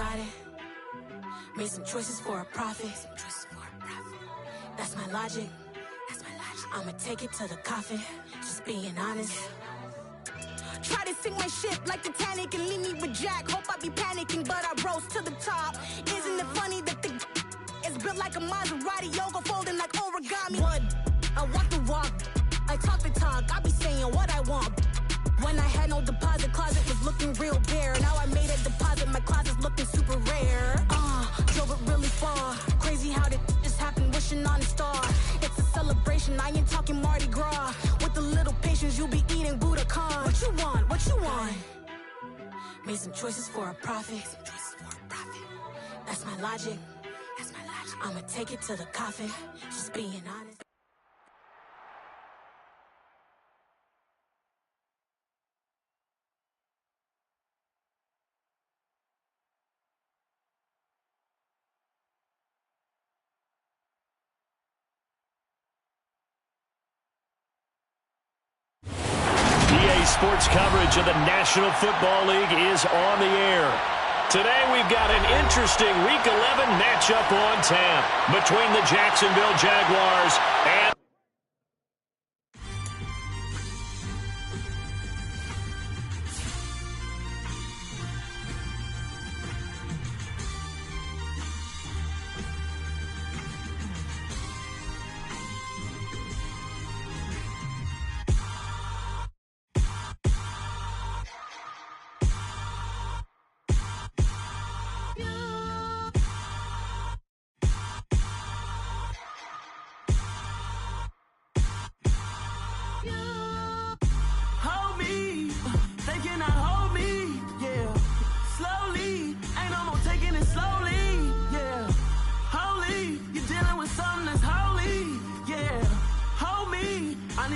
got it. Made some choices for a profit. That's my logic. I'ma take it to the coffin. Just being honest. Try to sink my ship like Titanic and leave me with Jack. Hope I be panicking, but I rose to the top. Isn't it funny that the is built like a Maserati, yoga folding like origami? What? I walk the walk, I talk the talk. I be saying what I want. When I had no deposit, closet was looking real bare. Now I made a deposit, my closet's looking super rare. Drove it really far. Crazy how did just happen, wishing on a star. It's a celebration, I ain't talking Mardi Gras. With a little patience, you'll be eating Budokan. What you want? What you want? Made some choices for a profit. That's my logic. I'ma take it to the coffin. Just being honest. EA Sports coverage of the National Football League is on the air. Today we've got an interesting Week 11 matchup on tap between the Jacksonville Jaguars and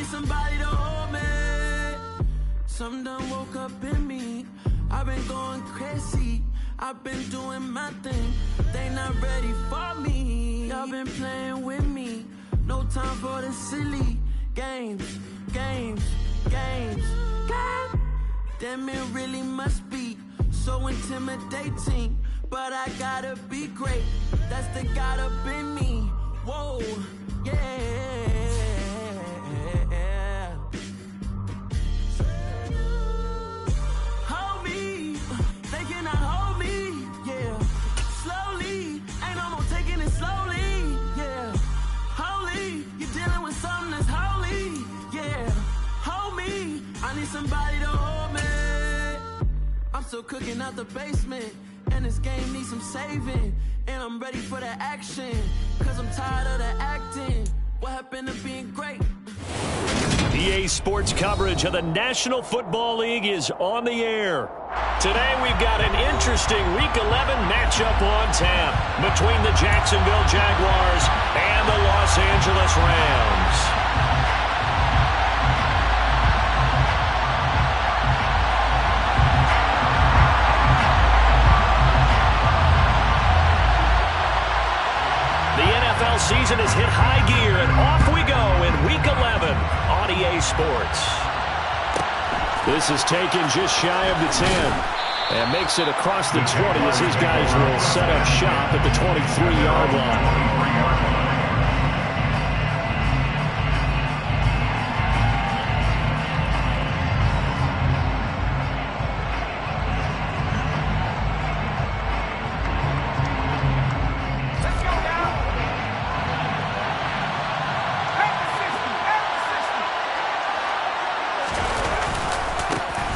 somebody to hold me. Something done woke up in me. I've been going crazy. I've been doing my thing. They not ready for me. Y'all been playing with me. No time for the silly games. Damn, it really must be so intimidating. But I gotta be great. That's the God up in me. Whoa, yeah. Somebody to hold me. I'm still cooking out the basement, and this game needs some saving. And I'm ready for the action, cause I'm tired of the acting. What happened to being great? EA Sports coverage of the National Football League is on the air. Today we've got an interesting Week 11 matchup on tap between the Jacksonville Jaguars and the Los Angeles Rams. Season has hit high gear, and off we go in Week 11 on EA Sports. This is taken just shy of the 10 and makes it across the 20 as his guys will set up shop at the 23-yard line.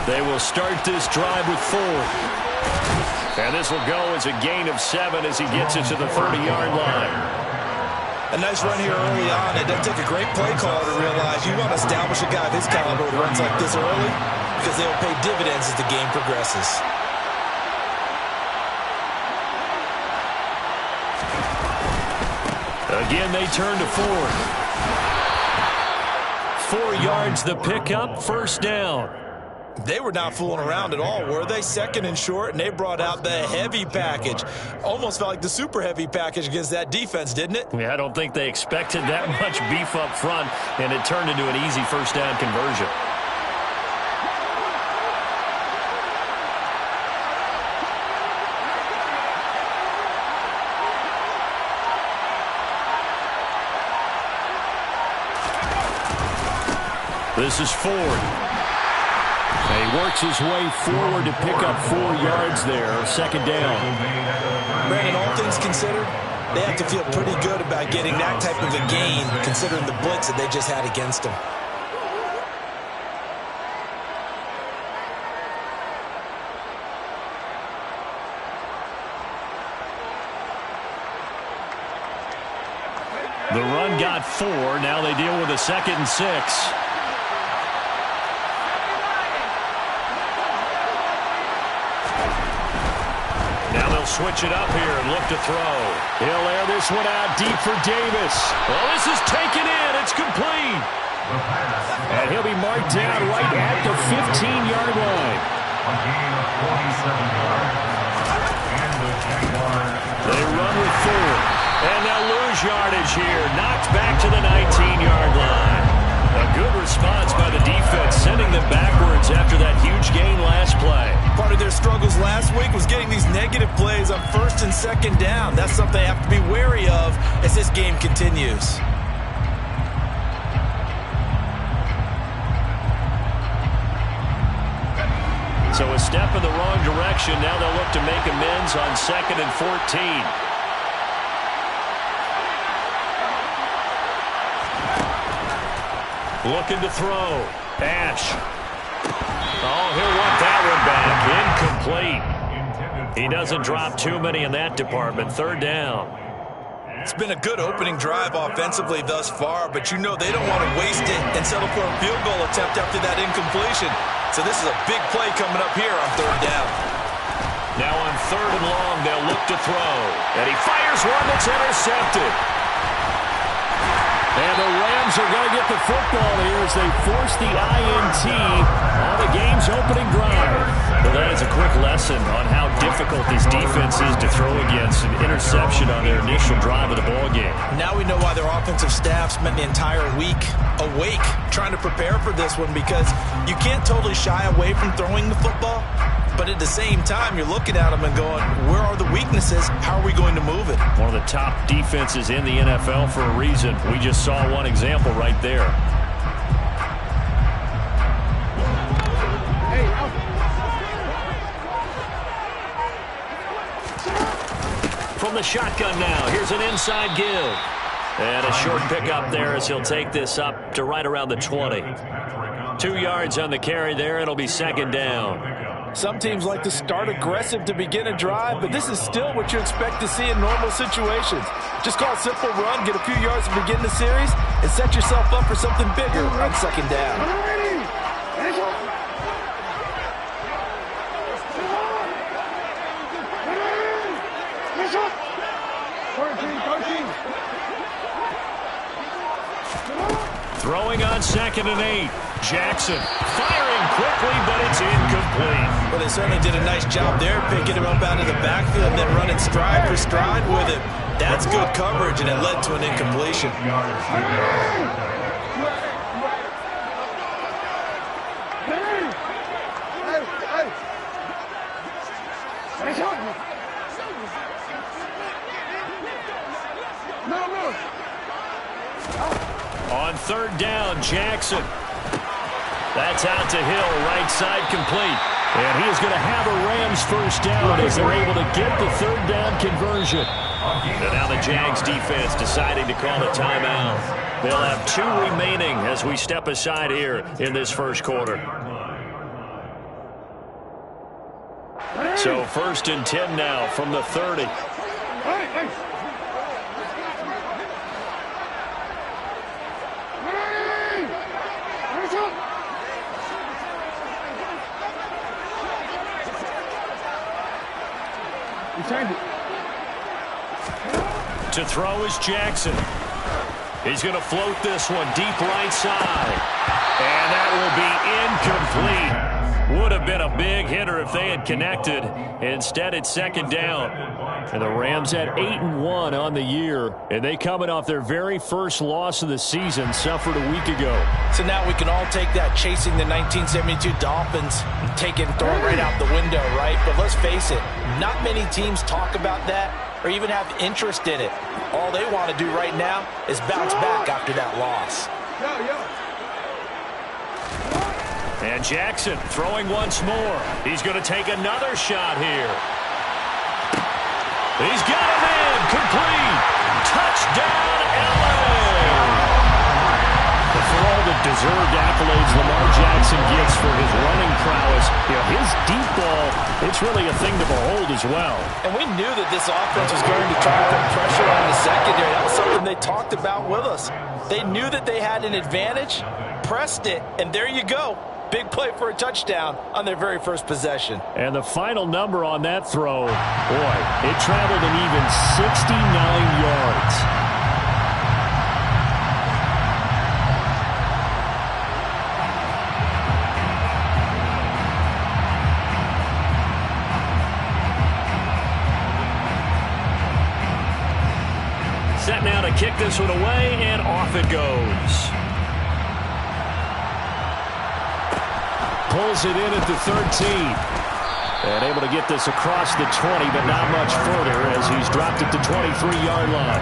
They will start this drive with 4. And this will go as a gain of 7 as he gets it to the 30-yard line. A nice run here early on. It doesn't take a great play caller to realize you want to establish a guy of his caliber with runs like this early because they will pay dividends as the game progresses. Again, they turn to 4. 4 yards the pickup, first down. They were not fooling around at all, were they? Second and short, and they brought out the heavy package. Almost felt like the super heavy package against that defense, didn't it? Yeah, I don't think they expected that much beef up front, and it turned into an easy first down conversion. This is Ford. And he works his way forward to pick up 4 yards there. Second down. Brandon, all things considered, they have to feel pretty good about getting that type of a gain, considering the blitz that they just had against them. The run got 4. Now they deal with a 2nd and 6. Now they'll switch it up here and look to throw. He'll air this one out deep for Davis. Well, this is taken in. It's complete. And he'll be marked down right at the 15-yard line. They run with 4. And they'll lose yardage here. Knocked back to the 19-yard line. A good response by the defense, sending them backwards after that huge gain last play. Part of their struggles last week was getting these negative plays on 1st and 2nd down. That's something they have to be wary of as this game continues. So a step in the wrong direction. Now they'll look to make amends on 2nd and 14. Looking to throw. Ash. Oh, he'll want that one back. Incomplete. He doesn't drop too many in that department. 3rd down. It's been a good opening drive offensively thus far, but you know they don't want to waste it and settle for a field goal attempt after that incompletion. So this is a big play coming up here on 3rd down. Now on 3rd and long, they'll look to throw. And he fires one that's intercepted. And the Rams are going to get the football here as they force the INT on the game's opening drive. Well, that is a quick lesson on how difficult this defense is to throw against. An interception on their initial drive of the ballgame. Now we know why their offensive staff spent the entire week awake trying to prepare for this one, because you can't totally shy away from throwing the football. But at the same time, you're looking at them and going, where are the weaknesses? How are we going to move it? One of the top defenses in the NFL for a reason. We just saw one example right there. From the shotgun now, here's an inside give. And a short pickup there as he'll take this up to right around the 20. 2 yards on the carry there. It'll be 2nd down. Some teams like to start aggressive to begin a drive, but this is still what you expect to see in normal situations. Just call a simple run, get a few yards to begin the series, and set yourself up for something bigger on 2nd down. Throwing on 2nd and 8. Jackson firing quickly, but it's incomplete. Well, they certainly did a nice job there, picking him up out of the backfield and then running stride for stride with him. That's good coverage, and it led to an incompletion. On 3rd down, Jackson. That's out to Hill, right side complete. And he is going to have a Rams 1st down as they're able to get the 3rd down conversion. And now the Jags defense deciding to call a timeout. They'll have 2 remaining as we step aside here in this 1st quarter. So 1st and 10 now from the 30. To throw is Jackson. He's going to float this one deep right side. And that will be incomplete. Would have been a big hitter if they had connected. Instead, it's 2nd down. And the Rams at 8-1 on the year. And they coming off their very first loss of the season, suffered a week ago. So now we can all take that chasing the 1972 Dolphins and take it and throw it right out the window, right? But let's face it, not many teams talk about that or even have interest in it. All they want to do right now is bounce back after that loss. And Jackson throwing once more. He's going to take another shot here. He's got him in. Complete. Touchdown, LA. For all the deserved accolades Lamar Jackson gets for his running prowess, his deep ball, it's really a thing to behold as well. And we knew that this offense was going to try to put pressure on the secondary. That was something they talked about with us. They knew that they had an advantage, pressed it, and there you go. Big play for a touchdown on their very first possession. And the final number on that throw, boy, it traveled an even 69 yards. Set now to kick this one away, and off it goes. Pulls it in at the 13. And able to get this across the 20, but not much further as he's dropped at the 23-yard line.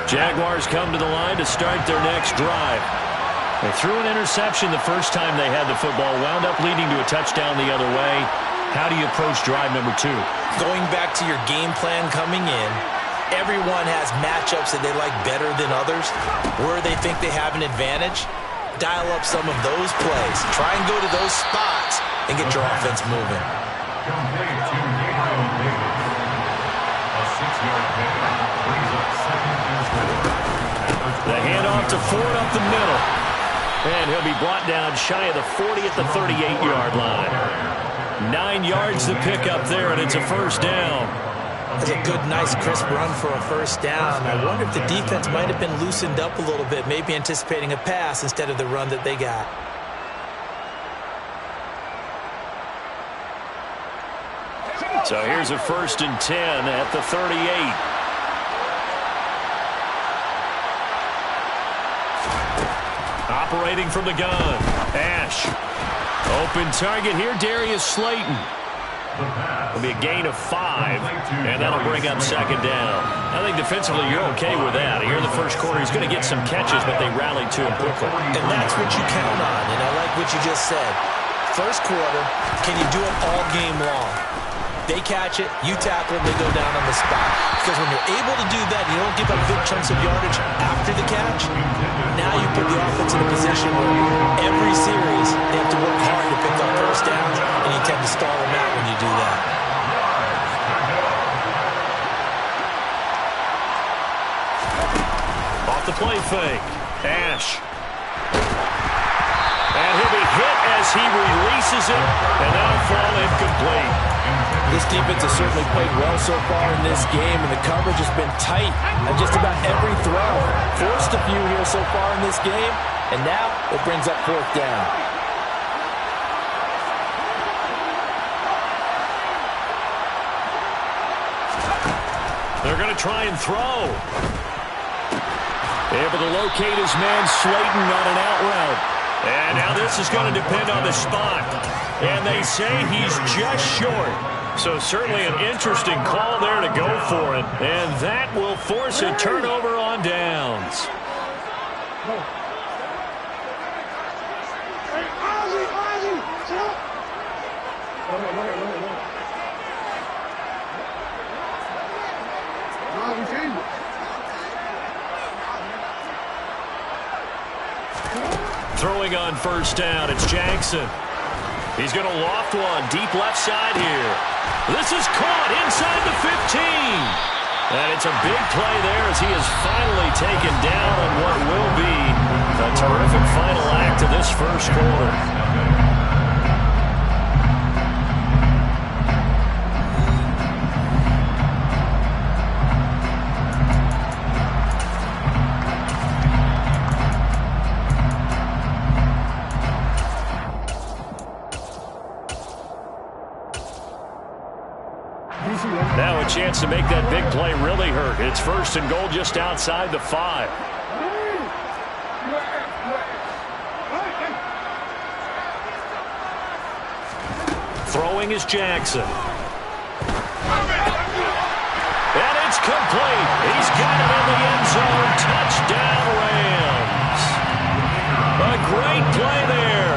Jaguars come to the line to start their next drive. They threw an interception the first time they had the football, wound up leading to a touchdown the other way. How do you approach drive number 2? Going back to your game plan coming in, everyone has matchups that they like better than others. Where they think they have an advantage, dial up some of those plays. Try and go to those spots and get your offense moving. The handoff to Ford up the middle. And he'll be brought down shy of the 40 at the 38-yard line. 9 yards to pick up there, and it's a first down. That's a good, nice, crisp run for a first down. I wonder if the defense might have been loosened up a little bit, maybe anticipating a pass instead of the run that they got. So here's a 1st and 10 at the 38. Operating from the gun, Ash. Open target here, Darius Slayton. It'll be a gain of 5, and that'll bring up 2nd down. I think defensively you're okay with that. Here in the first quarter, he's going to get some catches, but they rallied to him quickly. And that's what you count on, and I like what you just said. First quarter, can you do it all game long? They catch it, you tackle them, they go down on the spot. Because when you're able to do that, you don't give up big chunks of yardage after the catch. Now you put the offense in a position where every series they have to work hard to pick up first downs, and you tend to stall them out when you do that. Off the play fake, Ash. And he'll be hit as he releases it, and that'll fall incomplete. This defense has certainly played well so far in this game, and the coverage has been tight on just about every throw. Forced a few here so far in this game, and now it brings up 4th down. They're going to try and throw. Able to locate his man Slayton on an out route. And now this is going to depend on the spot. And they say he's just short. So certainly an interesting call there to go for it. And that will force a turnover on downs. Throwing on first down, it's Jackson. He's going to loft one deep left side here. This is caught inside the 15. And it's a big play there as he is finally taken down on what will be a terrific final act of this first quarter. Now a chance to make that big play really hurt. It's 1st and goal just outside the 5. Throwing is Jackson. And it's complete. He's got it in the end zone. Touchdown, Rams. A great play there.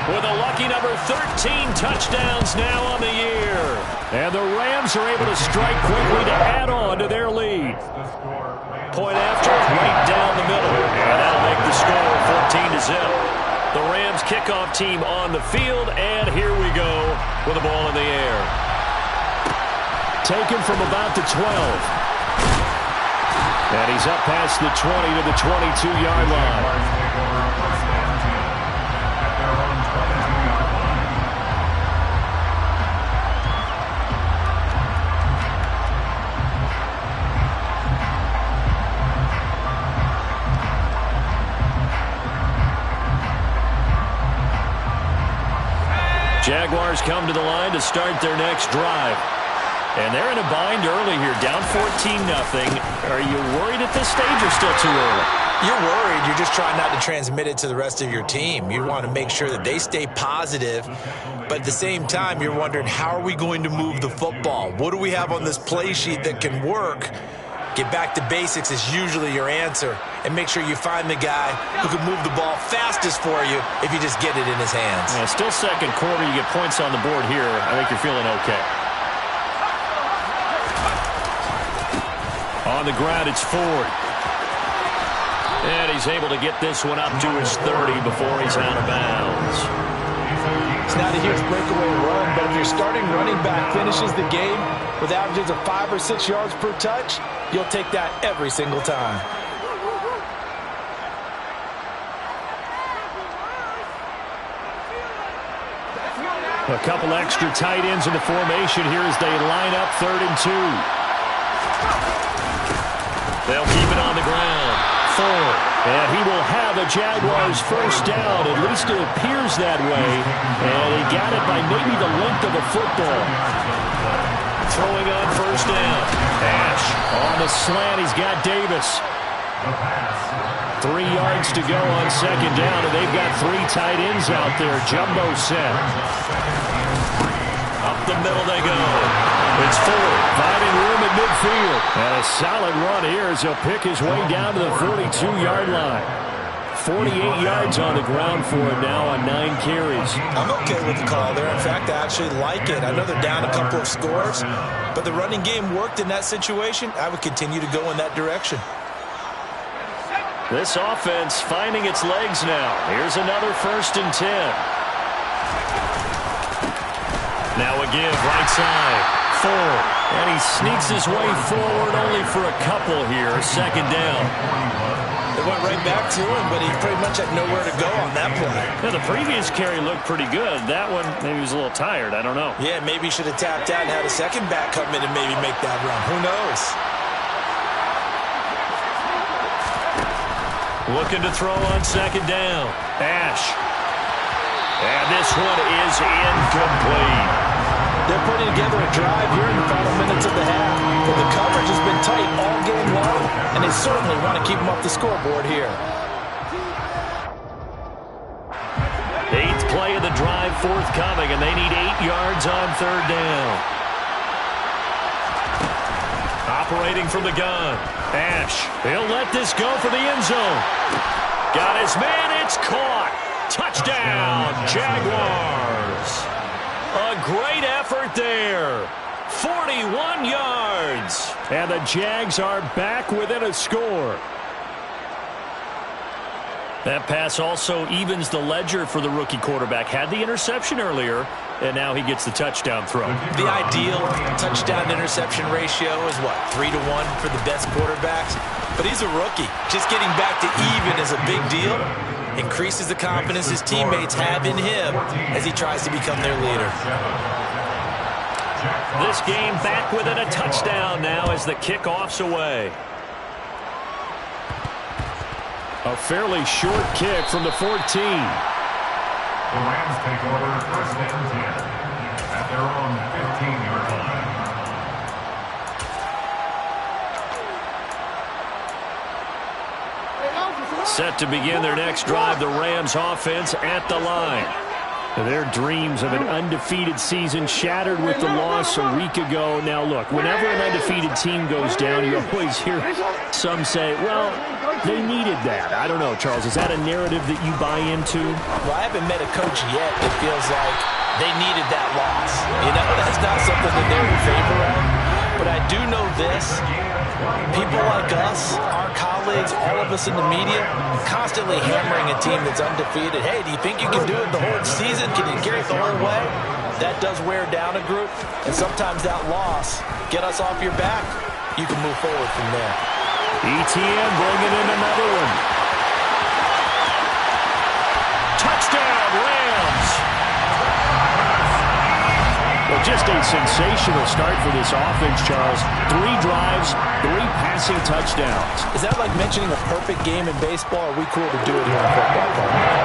With a lucky number 13 touchdowns now on the year. And the Rams are able to strike quickly to add on to their lead. Point after, right down the middle. And that'll make the score 14-0. The Rams kickoff team on the field, and here we go with the ball in the air. Taken from about the 12. And he's up past the 20 to the 22-yard line. Jaguars come to the line to start their next drive. And they're in a bind early here, down 14-0. Are you worried at this stage or still too early? You're worried. You're just trying not to transmit it to the rest of your team. You want to make sure that they stay positive. But at the same time, you're wondering, how are we going to move the football? What do we have on this play sheet that can work? Get back to basics is usually your answer. And make sure you find the guy who can move the ball fastest for you if you just get it in his hands. Yeah, still second quarter. You get points on the board here. I think you're feeling okay. On the ground, it's Ford. And he's able to get this one up to his 30 before he's out of bounds. It's not a huge breakaway run, but if your starting running back finishes the game with averages of 5 or 6 yards per touch, you'll take that every single time. A couple extra tight ends in the formation here as they line up 3rd and 2. They'll keep it on the ground. Ford. And he will have a Jaguars first down. At least it appears that way. And he got it by maybe the length of a football. Throwing on first down. Ash on the slant. He's got Davis. 3 yards to go on second down, and they've got 3 tight ends out there. Jumbo set. Up the middle they go. It's Ford, finding room at midfield. And a solid run here as he'll pick his way down to the 42-yard line. 48 yards on the ground for him now on 9 carries. I'm okay with the call there. In fact, I actually like it. I know they're down a couple of scores, but the running game worked in that situation. I would continue to go in that direction. This offense finding its legs now. Here's another 1st and 10. Now a give right side. Ford. And he sneaks his way forward only for a couple here. 2nd down. They went right back to him, but he pretty much had nowhere to go on that play. Yeah, the previous carry looked pretty good. That one, maybe he was a little tired. I don't know. Yeah, maybe he should have tapped out and had a second back come in and maybe make that run. Who knows? Looking to throw on 2nd down. Ash. And this one is incomplete. They're putting together a drive here in the final minutes of the half. But the coverage has been tight all game long, and they certainly want to keep them off the scoreboard here. 8th play of the drive forthcoming, and they need 8 yards on 3rd down. Operating from the gun. Ash, he'll let this go for the end zone. Got his man, it's caught. Touchdown, Jaguars. A great effort there. 41 yards. And the Jags are back within a score. That pass also evens the ledger for the rookie quarterback. Had the interception earlier, and now he gets the touchdown throw. The ideal touchdown-interception ratio is, what, 3 to 1 for the best quarterbacks? But he's a rookie. Just getting back to even is a big deal. Increases the confidence his teammates have in him as he tries to become their leader. This game back within a touchdown now as the kickoff's away. A fairly short kick from the 14. The Rams take over 1st and 10 at their own 15-yard line. Set to begin their next drive, the Rams offense at the line. Their dreams of an undefeated season shattered with the loss a week ago. Now, look, whenever an undefeated team goes down, you always hear some say, well, they needed that. I don't know, Charles. Is that a narrative that you buy into? Well, I haven't met a coach yet that feels like they needed that loss. You know, that's not something that they're in favor of. But I do know this. People like us, our colleagues, all of us in the media, constantly hammering a team that's undefeated. Hey, do you think you can do it the whole season? Can you carry it the whole way? That does wear down a group. And sometimes that loss, get us off your back, you can move forward from there. ETN bringing in another one. Touchdown, Rams! Well, just a sensational start for this offense, Charles. 3 drives, 3 passing touchdowns. Is that like mentioning a perfect game in baseball? Or are we cool to do it here in football?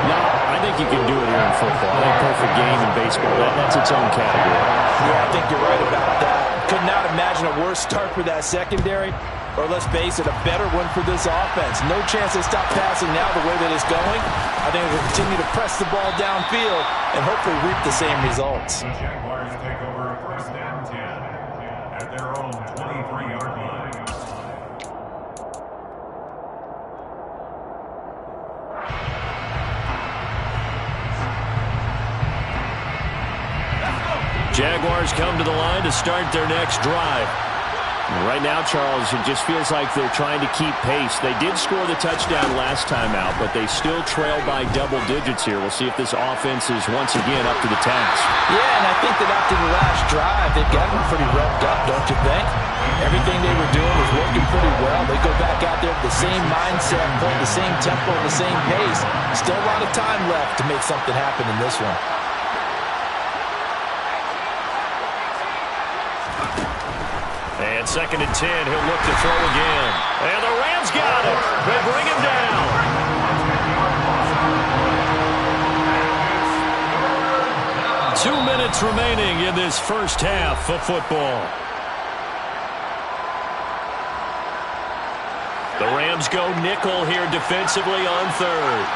No, I think you can do it here in football. I think perfect game in baseball, that's its own category. Yeah, I think you're right about that. Could not imagine a worse start for that secondary. Or let's face it, a better one for this offense. No chance to stop passing now the way that it's going. I think we'll continue to press the ball downfield and hopefully reap the same results. The Jaguars take over first and 10 at their own 23-yard line. Jaguars come to the line to start their next drive. Right now, Charles, it just feels like they're trying to keep pace. They did score the touchdown last time out, but they still trail by double digits here. We'll see if this offense is once again up to the task. Yeah, and I think that after the last drive, they've gotten pretty revved up, don't you think? Everything they were doing was working pretty well. They go back out there with the same mindset, playing the same tempo, the same pace. Still a lot of time left to make something happen in this one. And 2nd and 10, he'll look to throw again. And the Rams got it. They bring him down. Two minutes remaining in this first half of football. The Rams go nickel here defensively on 3rd.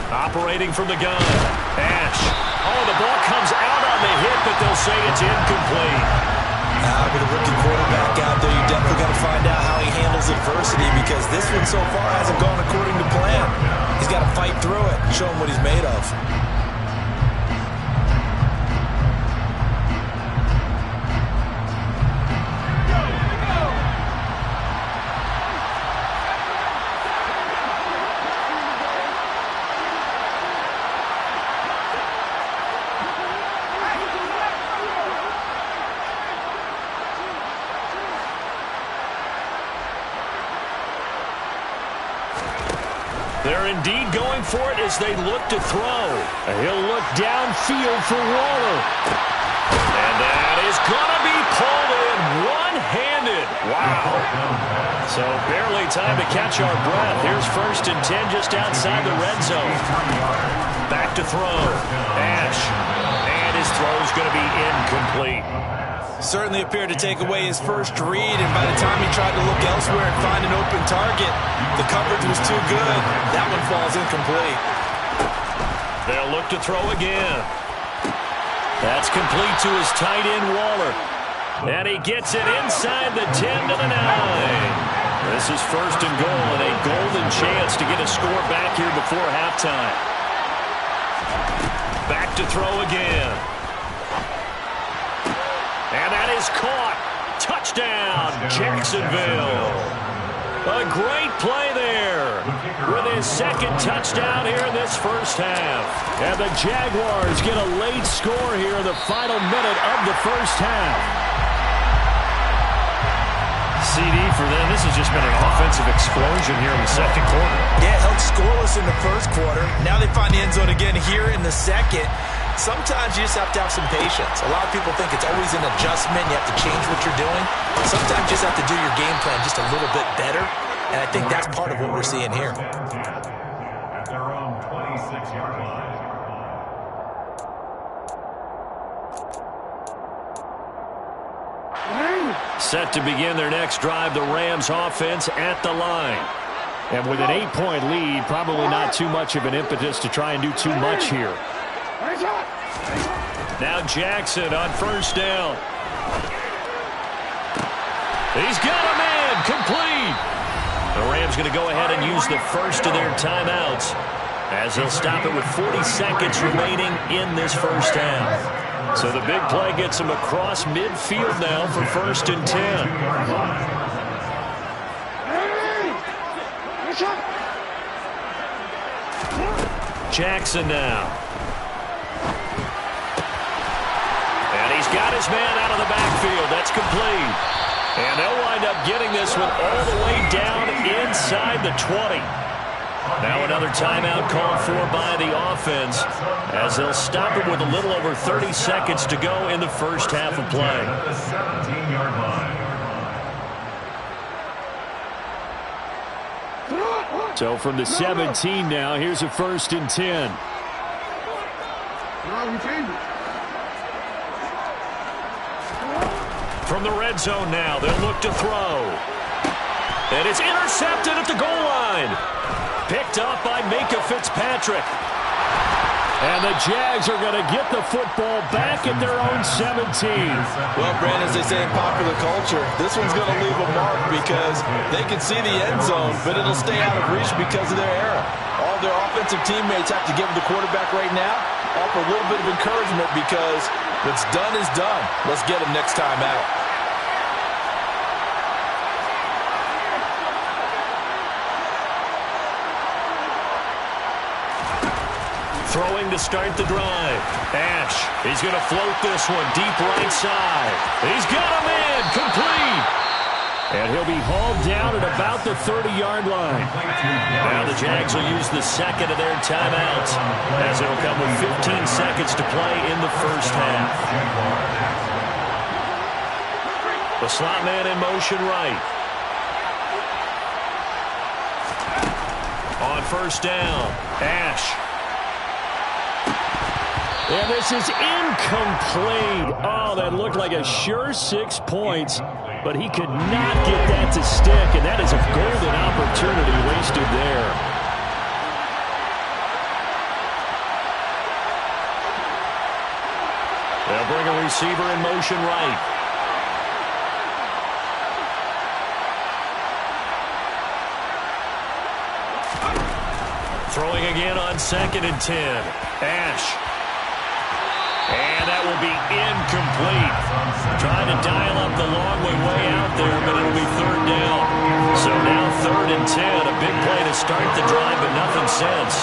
Operating from the gun. Ash. Oh, the ball comes out on the hit, but they'll say it's incomplete. With a rookie quarterback out there, you definitely got to find out how he handles adversity because this one so far hasn't gone according to plan. He's got to fight through it and show him what he's made of. They're indeed going for it as they look to throw. He'll look downfield for Waller. And that is going to be pulled in one-handed. Wow. So barely time to catch our breath. Here's 1st and 10 just outside the red zone. Back to throw. Ash. And his throw's going to be incomplete. Certainly appeared to take away his first read, and by the time he tried to look elsewhere and find an open target, the coverage was too good. That one falls incomplete. They'll look to throw again. That's complete to his tight end, Waller. And he gets it inside the 10 to the 9. This is 1st and goal and a golden chance to get a score back here before halftime. Back to throw again. And that is caught. Touchdown, Jacksonville. A great play there with his 2nd touchdown here in this first half. And the Jaguars get a late score here in the final minute of the first half. CD for them, this has just been an offensive explosion here in the 2nd quarter. Yeah, held scoreless in the 1st quarter. Now they find the end zone again here in the 2nd. Sometimes you just have to have some patience. A lot of people think it's always an adjustment. You have to change what you're doing. Sometimes you just have to do your game plan just a little bit better. And I think that's part of what we're seeing here. At their own 26-yard line. Set to begin their next drive, the Rams offense at the line. And with an 8-point lead, probably not too much of an impetus to try and do too much here. Now Jackson on first down. He's got a man, complete. The Rams going to go ahead and use the first of their timeouts as they'll stop it with 40 seconds remaining in this first half. So the big play gets him across midfield now for 1st and 10. Jackson now. And he's got his man out of the backfield. That's complete. And they'll wind up getting this one all the way down inside the 20. Now another timeout called for by the offense as they'll stop it with a little over 30 seconds to go in the first half of play. The 17-yard line. So from the 17 now, here's a 1st and 10. From the red zone now, they'll look to throw. And it's intercepted at the goal line. Picked up by Minkah Fitzpatrick. And the Jags are going to get the football back at their own 17. Well, Brandon, as they say in popular culture, this one's going to leave a mark because they can see the end zone, but it'll stay out of reach because of their error. All their offensive teammates have to give the quarterback right now, offer a little bit of encouragement because what's done is done. Let's get him next time out. Throwing to start the drive. Ash, he's going to float this one deep right side. He's got a man, complete. And he'll be hauled down at about the 30-yard line. Now the Jags will use the second of their timeouts as it'll come with 15 seconds to play in the first half. The slot man in motion right. On first down, Ash. And this is incomplete. Oh, that looked like a sure 6 points, but he could not get that to stick, and that is a golden opportunity wasted there. They'll bring a receiver in motion right. Throwing again on 2nd and 10. Ash. And that will be incomplete. Trying to dial up the long way out there, but it'll be 3rd down. So now 3rd and 10. A big play to start the drive, but nothing since.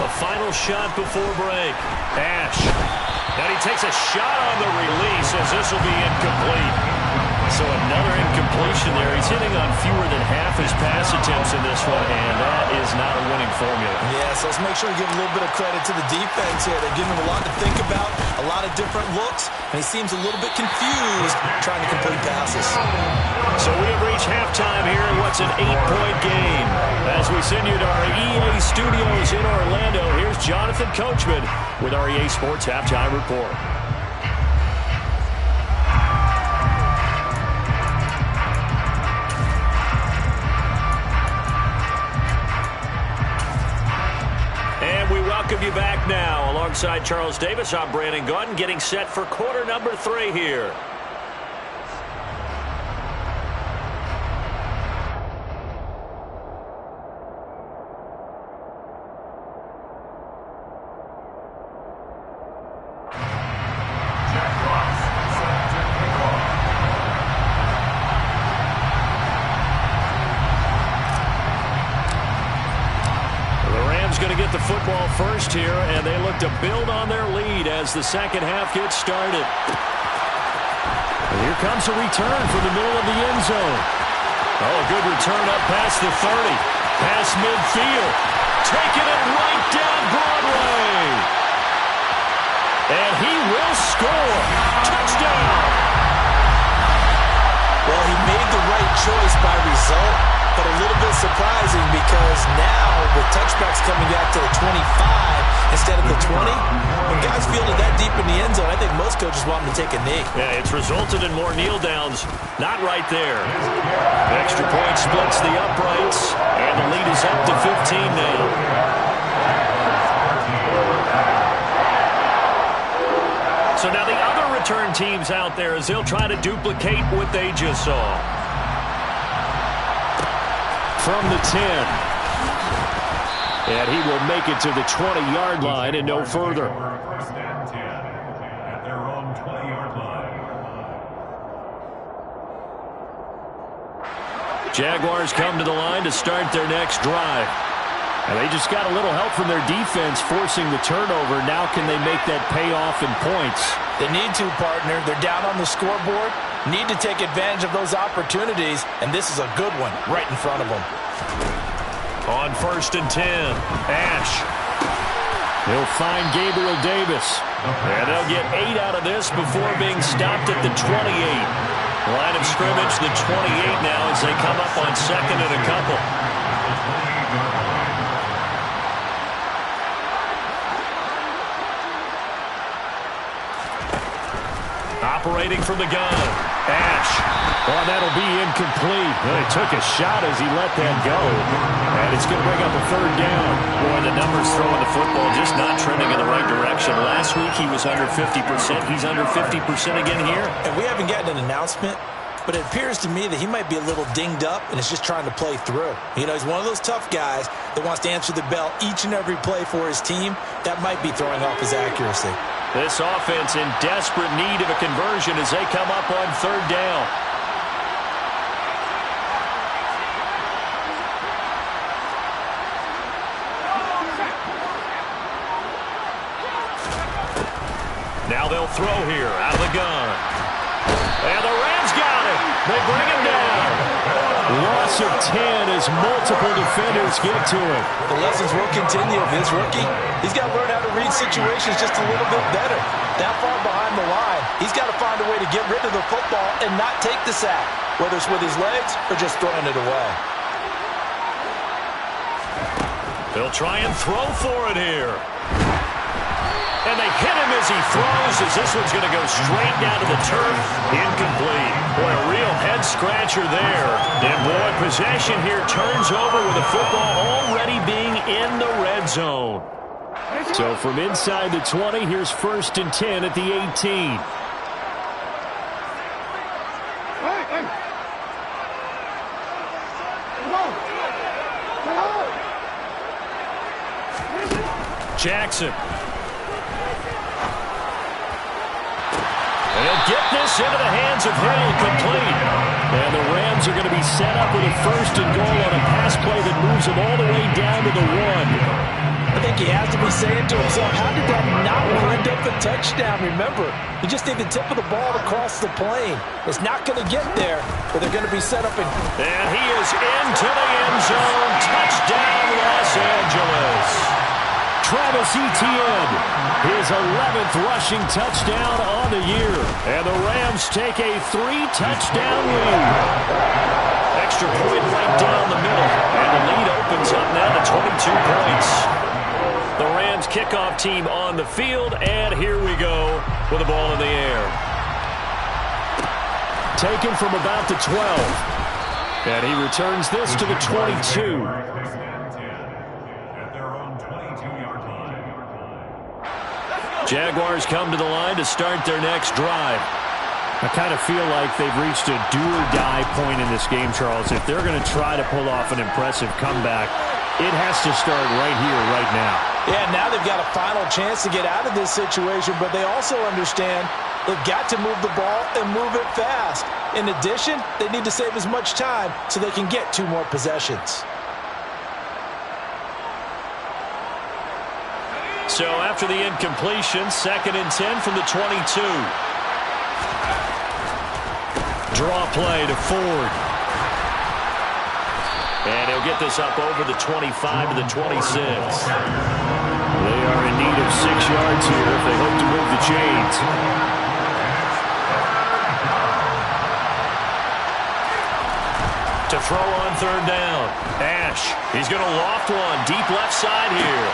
A final shot before break. Ash. And he takes a shot on the release as this will be incomplete. So another incompletion there. He's hitting on fewer than half his pass attempts in this one, and that is not a winning formula. Yeah, so let's make sure we give a little bit of credit to the defense here. They're giving him a lot to think about, a lot of different looks, and he seems a little bit confused trying to complete passes. So we have reached halftime here in what's an 8-point game. As we send you to our EA studios in Orlando, here's Jonathan Coachman with our EA Sports Halftime Report. Welcome you back now. Alongside Charles Davis, I'm Brandon Gaudin, getting set for quarter number 3 here. Football first here, and they look to build on their lead as the second half gets started. And here comes a return from the middle of the end zone. Oh, a good return up past the 30. Past midfield. Taking it right down Broadway. And he will score. Touchdown. Well, he made the right choice by result, but a little bit surprising because now with touchbacks coming out to the 25 instead of the 20. When guys field it that deep in the end zone, I think most coaches want them to take a knee. Yeah, it's resulted in more kneel downs. Not right there. Extra point splits the uprights, and the lead is up to 15 now. So now the other return teams out there as they'll try to duplicate what they just saw. From the 10. And he will make it to the 20-yard line and no further. First and 10 at their own 20-yard line. Jaguars come to the line to start their next drive. And they just got a little help from their defense forcing the turnover. Now can they make that pay off in points? They need to, partner. They're down on the scoreboard. Need to take advantage of those opportunities, and this is a good one right in front of them. On 1st and 10, Ash. He'll find Gabriel Davis. And they'll get 8 out of this before being stopped at the 28. Line of scrimmage, the 28 now as they come up on 2nd and a couple. Operating from the gun, Ash. Oh, that'll be incomplete. Well, he took a shot as he let that go. And it's going to bring up a 3rd down. Boy, the numbers throwing the football just not trending in the right direction. Last week he was under 50%. He's under 50% again here. And we haven't gotten an announcement, but it appears to me that he might be a little dinged up and is just trying to play through. You know, he's one of those tough guys that wants to answer the bell each and every play for his team. That might be throwing off his accuracy. This offense in desperate need of a conversion as they come up on 3rd down. Now they'll throw here out of the gun. And the Rams got him. They bring him down. Loss of 10 as multiple defenders get to him. The lessons will continue of his rookie. He's got to learn how to read situations just a little bit better. That far behind the line, he's got to find a way to get rid of the football and not take the sack, whether it's with his legs or just throwing it away. They'll try and throw for it here. And they hit him as he throws, as this one's going to go straight down to the turf. Incomplete. Boy, a real head-scratcher there. And, boy, possession here turns over with the football already being in the red zone. So from inside the 20, here's 1st and 10 at the 18. Jackson. They'll get this into the hands of Hill, complete. And the Rams are going to be set up with a 1st and goal on a pass play that moves them all the way down to the 1. I think he has to be saying to himself, how did that not wind up a touchdown? Remember, you just need the tip of the ball to cross the plane. It's not going to get there, but they're going to be set up. And he is into the end zone. Touchdown, Los Angeles. Travis Etienne, his 11th rushing touchdown on the year. And the Rams take a 3-touchdown lead. Extra point right down the middle. And the lead opens up now to 22 points. The Rams kickoff team on the field. And here we go with the ball in the air. Taken from about the 12. And he returns this to the 22. Jaguars come to the line to start their next drive. I kind of feel like they've reached a do-or-die point in this game, Charles. If they're going to try to pull off an impressive comeback, it has to start right here, right now. Yeah, now they've got a final chance to get out of this situation, but they also understand they've got to move the ball and move it fast. In addition, they need to save as much time so they can get 2 more possessions. So after the incompletion, 2nd and 10 from the 22. Draw play to Ford. And he'll get this up over the 25 to the 26. They are in need of 6 yards here if they hope to move the chains. To throw on third down. Ash, he's going to loft one deep left side here.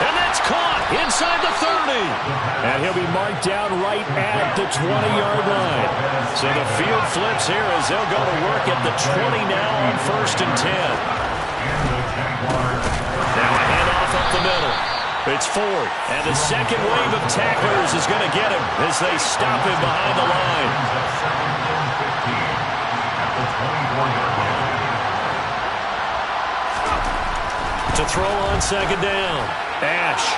And that's caught inside the 30. And he'll be marked down right at the 20-yard line. So the field flips here as they'll go to work at the 20 now on 1st and 10. Now a handoff up the middle. It's Ford, and the second wave of tacklers is going to get him as they stop him behind the line. To throw on second down. Ash.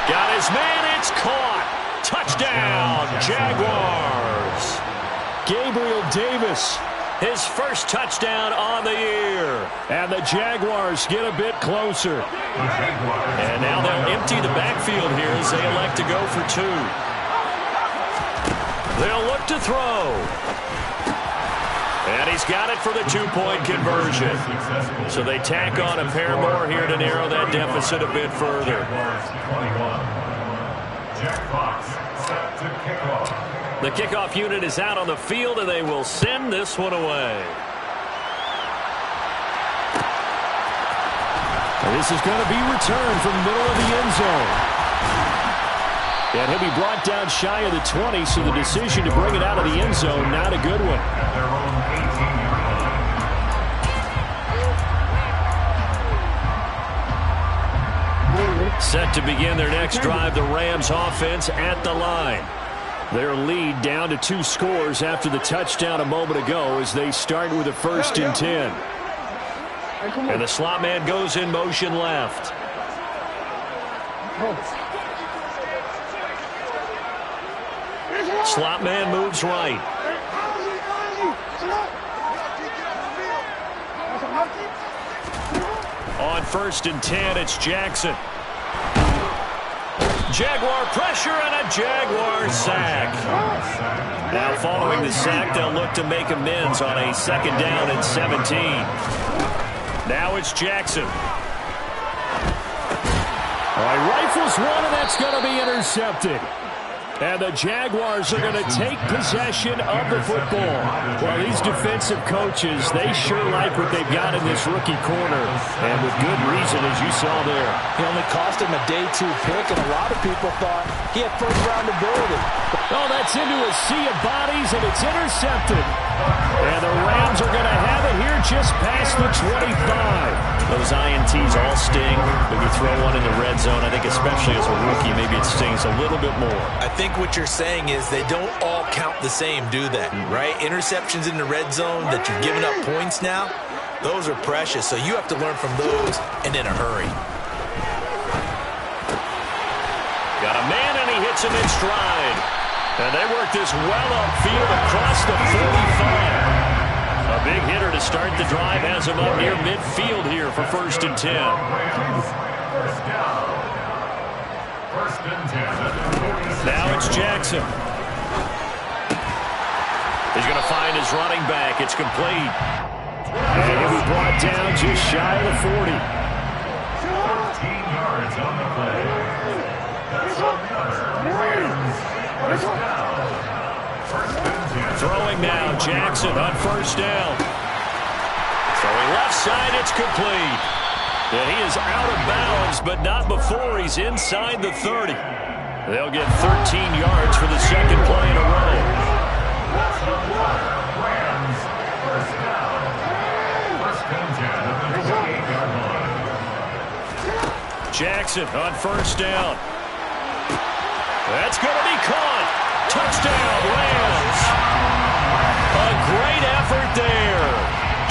Got his man, it's caught. Touchdown, Jaguars. Gabriel Davis. His first touchdown on the year. And the Jaguars get a bit closer. And now they'll empty the backfield here as they elect to go for 2. They'll look to throw. And he's got it for the 2-point conversion. So they tack on a pair more here to narrow that deficit a bit further. The kickoff unit is out on the field, and they will send this one away. And this is going to be returned from the middle of the end zone. And he'll be brought down shy of the 20, so the decision to bring it out of the end zone, not a good one. Set to begin their next drive, the Rams offense at the line. Their lead down to 2 scores after the touchdown a moment ago as they start with a 1st and 10. And the slot man goes in motion left. Slot man moves right. On 1st and 10, it's Jackson. Jaguar pressure and a Jaguar sack. Now following the sack, they'll look to make amends on a 2nd down and 17. Now it's Jackson. All right, rifles one, and that's going to be intercepted. And the Jaguars are going to take possession of the football. Well, these defensive coaches, they sure like what they've got in this rookie corner. And with good reason, as you saw there. He only cost him a day 2 pick, and a lot of people thought he had first-round ability. Oh, that's into a sea of bodies, and it's intercepted. And the Rams are going to have it here just past the 25. Those INTs all sting. When you throw one in the red zone, I think especially as a rookie, maybe it stings a little bit more. I think what you're saying is they don't all count the same, do they? Right? Interceptions in the red zone that you've given up points now, those are precious. So you have to learn from those and in a hurry. Got a man, and he hits him in stride. And they work this well upfield across the 45. A big hitter to start the drive has him up near midfield here for 1st and 10. Now it's Jackson. He's going to find his running back. It's complete. And he'll be brought down just shy of the 40. 14 yards on the play. That's another. Throwing now, Jackson on 1st down. Throwing left side, it's complete. And he is out of bounds, but not before he's inside the 30. They'll get 13 yards for the 2nd play in a row. Rams, 1st down. 1st and 10 at the 28-yard line. Jackson on 1st down. That's going to be caught. Touchdown, Rams. A great effort there.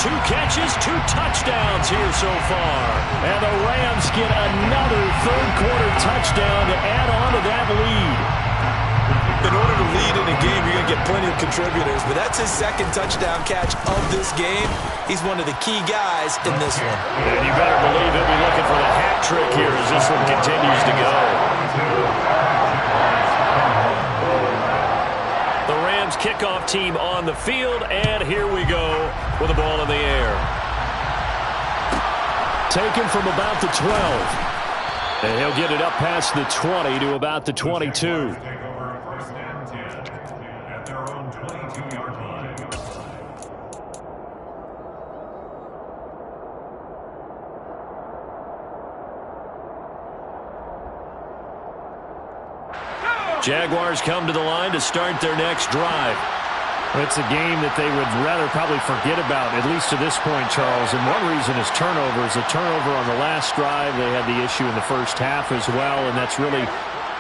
2 catches, 2 touchdowns here so far. And the Rams get another 3rd-quarter touchdown to add on to that lead. In order to lead in a game, you're going to get plenty of contributors, but that's his 2nd touchdown catch of this game. He's one of the key guys in this one. And you better believe he'll be looking for the hat trick here as this one continues to go. The Rams kickoff team on the field, and here we go with the ball in the air. Taken from about the 12. And he'll get it up past the 20 to about the 22. Jaguars come to the line to start their next drive. It's a game that they would rather probably forget about, at least to this point, Charles. And one reason is turnovers. A turnover on the last drive. They had the issue in the first half as well, and that's really,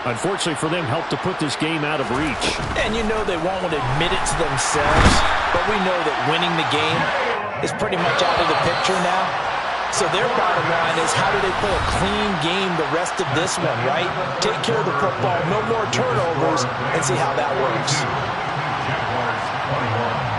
unfortunately for them, helped to put this game out of reach. And you know they won't admit it to themselves, but we know that winning the game is pretty much out of the picture now. So their bottom line is, how do they play a clean game the rest of this one, right? Take care of the football, no more turnovers, and see how that works. Jaguars 21.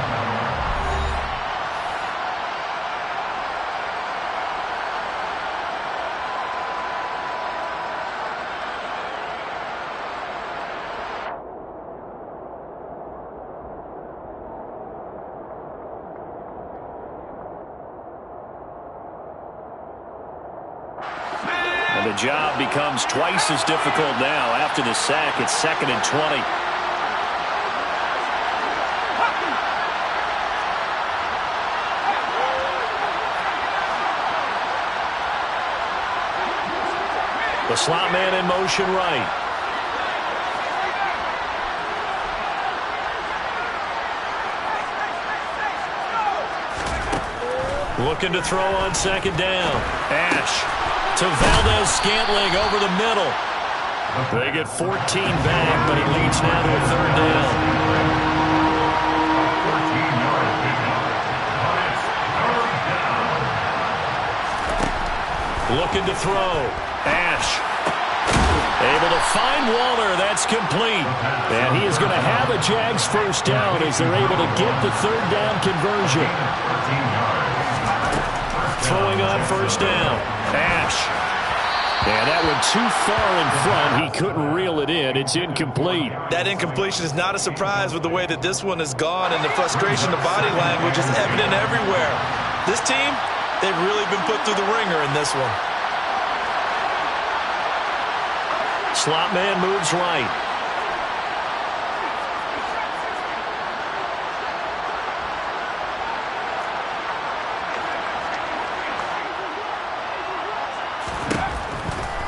And the job becomes twice as difficult now. After the sack, it's 2nd and 20. The slot man in motion right. Looking to throw on 2nd down. Ash to Valdez-Scantling over the middle. They get 14 back, but it leads now to a 3rd down. 14-yard pickup. It's 3rd down. Looking to throw. Ash able to find Waller. That's complete. And he is going to have a Jags 1st down as they're able to get the 3rd down conversion. 13 yards. Throwing on 1st down. Ash. And that went too far in front. He couldn't reel it in. It's incomplete. That incompletion is not a surprise with the way that this one has gone, and the frustration, the body language is evident everywhere. This team, they've really been put through the ringer in this one. Slot man moves right.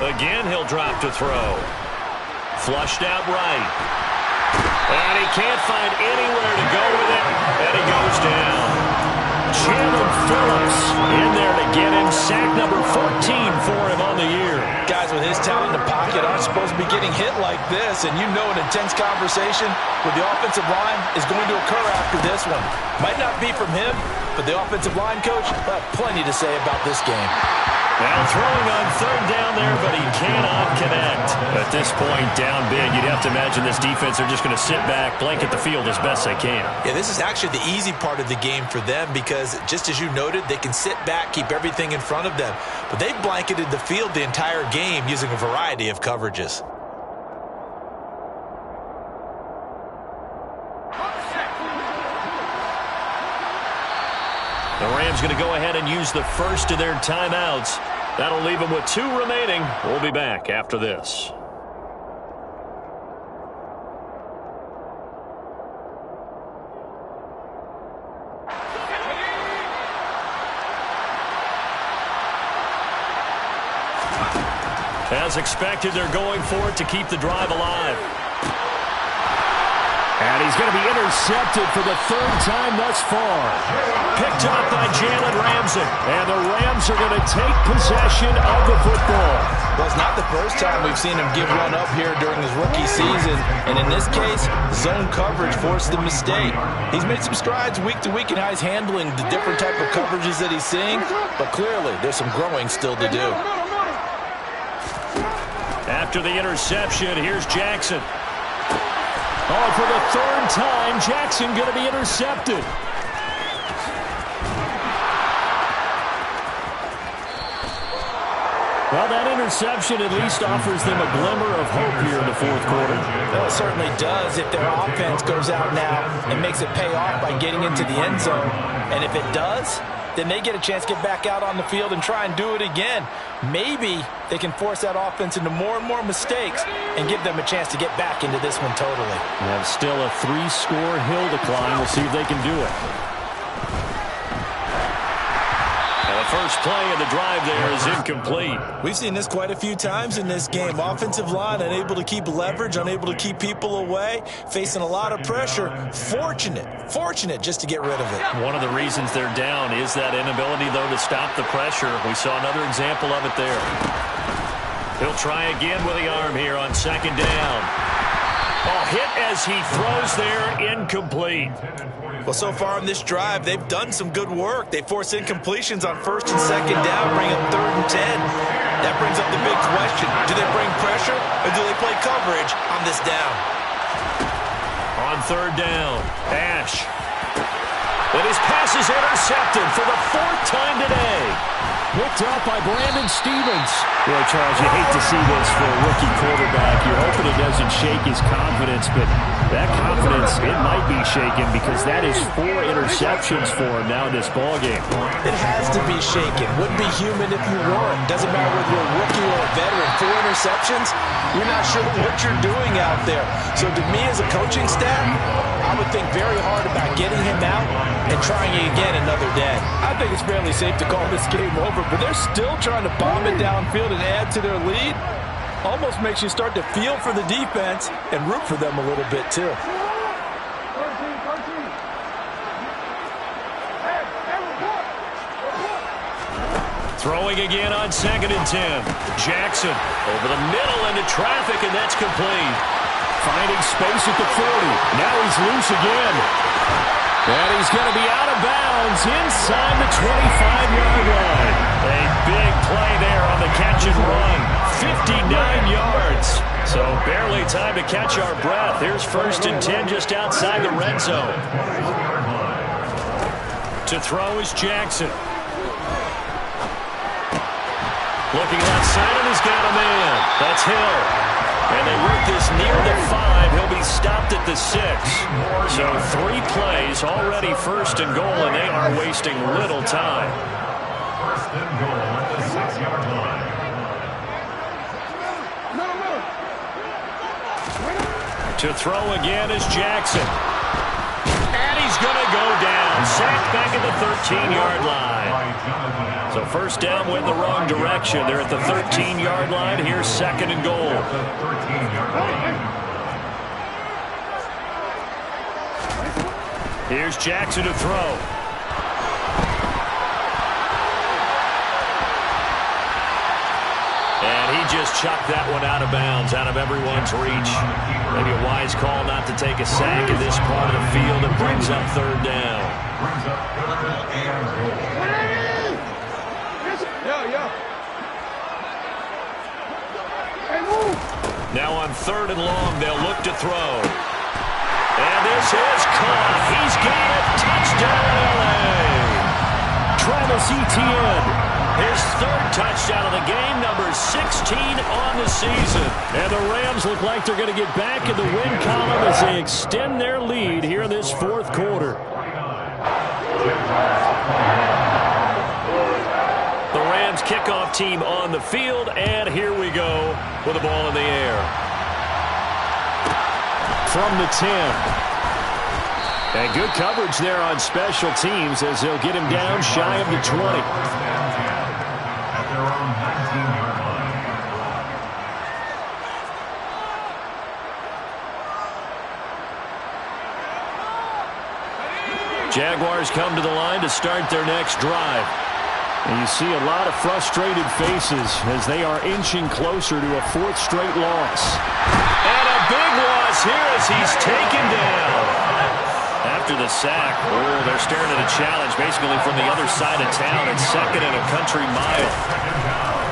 Again, he'll drop to throw. Flushed out right. And he can't find anywhere to go with it. And he goes down. Chandler Phillips in there to get him. Sack number 14 for him on the year. Guys with his talent in the pocket aren't supposed to be getting hit like this, and you know an intense conversation with the offensive line is going to occur after this one. Might not be from him, but the offensive line coach will have plenty to say about this game. Now throwing on 3rd down there, but he cannot connect. At this point, down big, you'd have to imagine this defense are just going to sit back, blanket the field as best they can. Yeah, this is actually the easy part of the game for them because, just as you noted, they can sit back, keep everything in front of them. But they've blanketed the field the entire game using a variety of coverages. The Rams going to go ahead and use the first of their timeouts. That'll leave them with 2 remaining. We'll be back after this. As expected, they're going for it to keep the drive alive. And he's going to be intercepted for the 3rd time thus far. Picked up by Jalen Ramsey. And the Rams are going to take possession of the football. Well, it's not the first time we've seen him give one up here during his rookie season. And in this case, zone coverage forced the mistake. He's made some strides week to week in how he's handling the different type of coverages that he's seeing. But clearly, there's some growing still to do. After the interception, here's Jackson. Oh, for the 3rd time, Jackson going to be intercepted. Well, that interception at least offers them a glimmer of hope here in the 4th quarter. Well, it certainly does if their offense goes out now and makes it pay off by getting into the end zone. And if it does, then they get a chance to get back out on the field and try and do it again. Maybe they can force that offense into more and more mistakes and give them a chance to get back into this one totally. They have still a 3-score hill to climb. We'll see if they can do it. And the first play of the drive there is incomplete. We've seen this quite a few times in this game. Offensive line unable to keep leverage, unable to keep people away, facing a lot of pressure. Fortunate just to get rid of it. One of the reasons they're down is that inability, though, to stop the pressure. We saw another example of it there. He'll try again with the arm here on second down. Oh, hit as he throws there, incomplete. Well, so far in this drive, they've done some good work. They force incompletions on first and second down, bring up 3rd and 10. That brings up the big question. Do they bring pressure or do they play coverage on this down? On 3rd down, Ash. And his pass is intercepted for the 4th time today. Picked up by Brandon Stephens. Boy, Charles, you hate to see this for a rookie quarterback. You're hoping it doesn't shake his confidence, but that confidence, it might be shaken because that is 4 interceptions for him now in this ballgame. It has to be shaken. Wouldn't be human if you weren't. Doesn't matter whether you're a rookie or a veteran. 4 interceptions, you're not sure what you're doing out there. So to me as a coaching staff, I would think very hard about getting him out and trying it again another day. I think it's fairly safe to call this game over, but they're still trying to bomb it downfield and add to their lead. Almost makes you start to feel for the defense and root for them a little bit too. Throwing again on 2nd and 10. Jackson over the middle into traffic, and that's complete. Finding space at the 40. Now he's loose again. And he's going to be out of bounds inside the 25-yard line. A big play there on the catch and run. 59 yards. So barely time to catch our breath. Here's 1st and 10 just outside the red zone. To throw is Jackson. Looking left side, and he's got a man. That's Hill. And they work this near the 5. He'll be stopped at the 6. So 3 plays, already 1st and goal, and they are wasting little time. 1st and goal at the 6-yard line. To throw again is Jackson. And he's going to go down. Sacked back at the 13-yard line. So 1st down went the wrong direction. They're at the 13-yard line. Here's 2nd and goal. Here's Jackson to throw. And he just chucked that one out of bounds, out of everyone's reach. Maybe a wise call not to take a sack in this part of the field. It brings up 3rd down. Brings up 3rd and goal. Now on 3rd and long, they'll look to throw. And this is caught. He's got it. Touchdown, L.A. Travis Etienne. His 3rd touchdown of the game, number 16 on the season. And the Rams look like they're going to get back in the win column as they extend their lead here in this 4th quarter. The Rams kickoff team on the field, and here we go with the ball in the air. From the 10. And good coverage there on special teams as they'll get him down shy of the 20. At their own 19-yard line. Jaguars come to the line to start their next drive. And you see a lot of frustrated faces as they are inching closer to a 4th straight loss. And a big loss here as he's taken down. After the sack, they're staring at a challenge basically from the other side of town. It's 2nd and a country mile.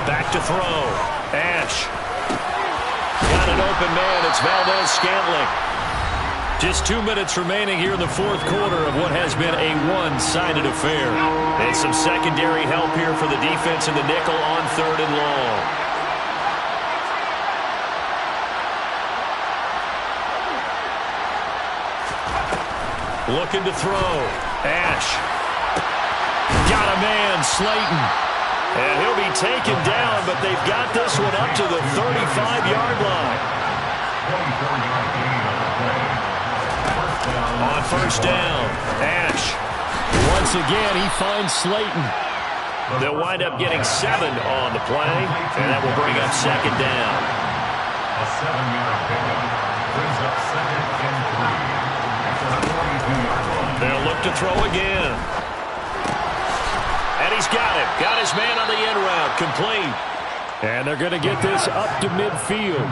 Back to throw. Ash. Got an open man. It's Valdez-Scantling. Just 2 minutes remaining here in the 4th quarter of what has been a one-sided affair. And some secondary help here for the defense in the nickel on 3rd and long. Looking to throw. Ash. Got a man, Slayton. And he'll be taken down, but they've got this one up to the 35-yard line. On 1st down, Ash. Once again, he finds Slayton. They'll wind up getting 7 on the play, and that will bring up second down. A 7-yard pickup brings up 2nd and 3 after the 42-yard line. They'll look to throw again. And he's got it. Got his man on the end route. Complete. And they're going to get this up to midfield.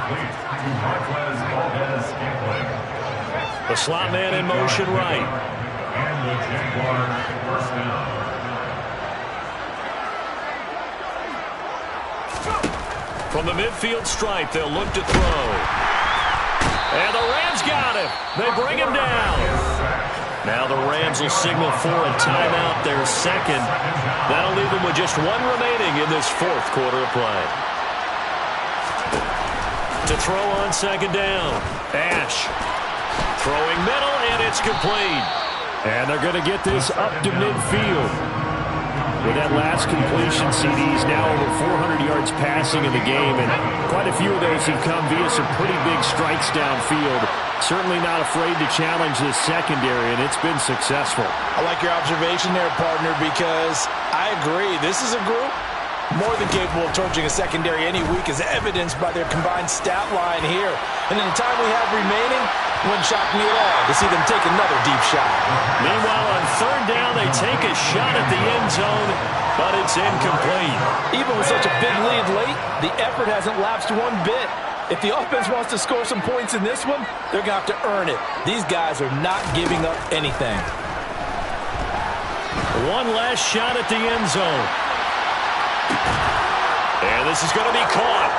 The slot man in motion right. And the Jaguars first down. From the midfield stripe, they'll look to throw. And the Rams got him. They bring him down. Now the Rams will signal for a timeout, their second. That'll leave them with just 1 remaining in this 4th quarter of play. To throw on second down. Ash. Throwing middle, and it's complete. And they're going to get this up to midfield. With that last completion, CD's now over 400 yards passing in the game, and quite a few of those have come via some pretty big strikes downfield. Certainly not afraid to challenge this secondary, and it's been successful. I like your observation there, partner, because I agree. This is a group more than capable of torching a secondary any week, as evidenced by their combined stat line here. And in the time we have remaining, wouldn't shock me at all to see them take another deep shot. Meanwhile, on 3rd down, they take a shot at the end zone, but it's incomplete. Even with such a big lead late, the effort hasn't lapsed one bit. If the offense wants to score some points in this one, they're going to have to earn it. These guys are not giving up anything. One last shot at the end zone. And this is going to be caught.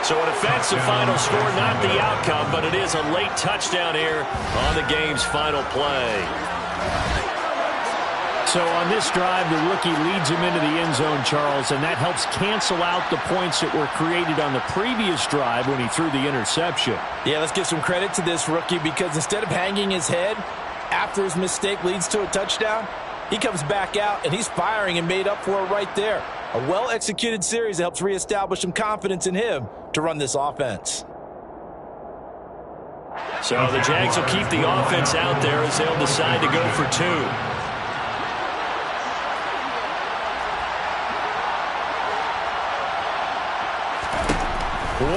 So it affects the final score, not the outcome, but it is a late touchdown here on the game's final play. So on this drive, the rookie leads him into the end zone, Charles, and that helps cancel out the points that were created on the previous drive when he threw the interception. Yeah, let's give some credit to this rookie, because instead of hanging his head after his mistake leads to a touchdown, he comes back out and he's firing and made up for it right there. A well-executed series that helps reestablish some confidence in him to run this offense. So the Jags will keep the offense out there as they'll decide to go for 2.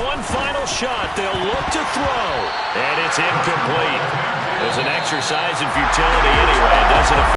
One final shot. They'll look to throw. And it's incomplete. It was an exercise in futility anyway. It doesn't affect